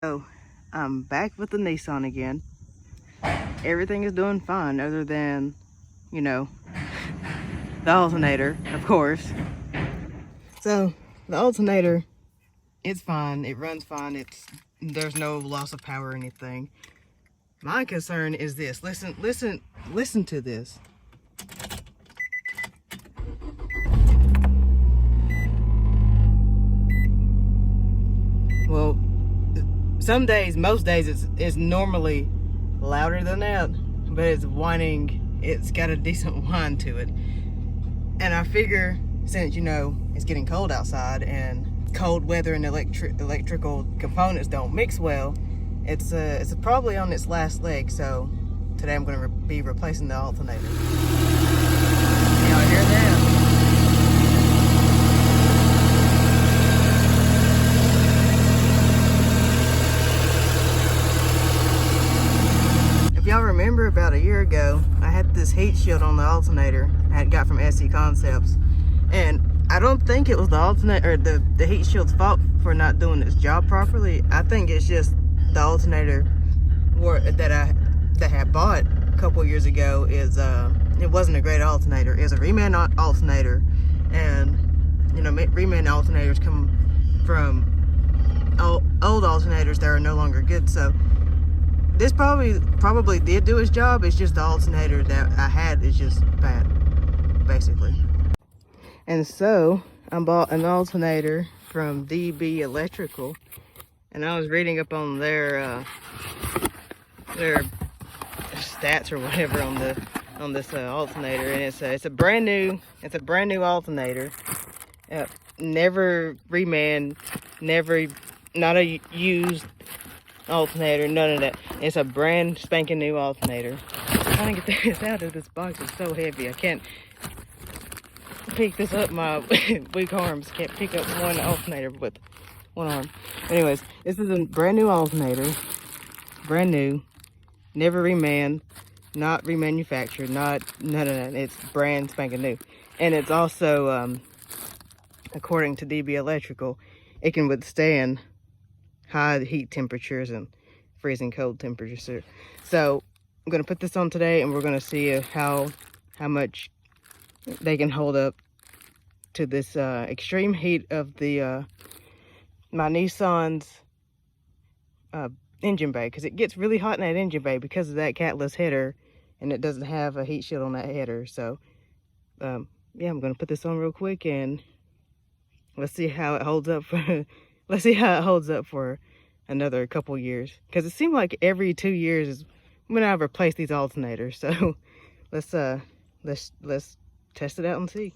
So I'm back with the Nissan again. Everything is doing fine other than, you know, the alternator, of course. So the alternator, it's fine. It runs fine. There's no loss of power or anything. My concern is this. Listen to this. Well, some days, most days, it's normally louder than that, but it's whining. It's got a decent whine to it. And I figure, since, it's getting cold outside and cold weather and electrical components don't mix well, it's probably on its last leg. So today I'm going to be replacing the alternator. Y'all hear that? If y'all remember, about a year ago, I had this heat shield on the alternator I had got from SC Concepts, and I don't think it was the alternator or the heat shield's fault for not doing its job properly. I think it's just the alternator that I had bought a couple years ago it wasn't a great alternator. It was a reman alternator, and reman alternators come from old alternators that are no longer good. So this probably did do its job. It's just the alternator that I had is just bad, basically. And so I bought an alternator from DB Electrical, and I was reading up on their stats or whatever on this alternator, and it's a brand new alternator. Never reman, not a used alternator, none of that. It's a brand spanking new alternator. I'm trying to get this out of this box. It's so heavy. I can't pick this up. My weak arms can't pick up one alternator with one arm. Anyways, this is a brand new alternator. Brand new. Never reman. Not remanufactured. None of that. It's brand spanking new. And it's also, according to DB Electrical, it can withstand high heat temperatures and freezing cold temperatures. So I'm going to put this on today, and we're going to see how much they can hold up to this extreme heat of the my Nissan's engine bay, because it gets really hot in that engine bay because of that catless header, and it doesn't have a heat shield on that header. So yeah, I'm going to put this on real quick, and let's see how it holds up for another couple years, because it seemed like every 2 years is when I replace these alternators. So let's test it out and see.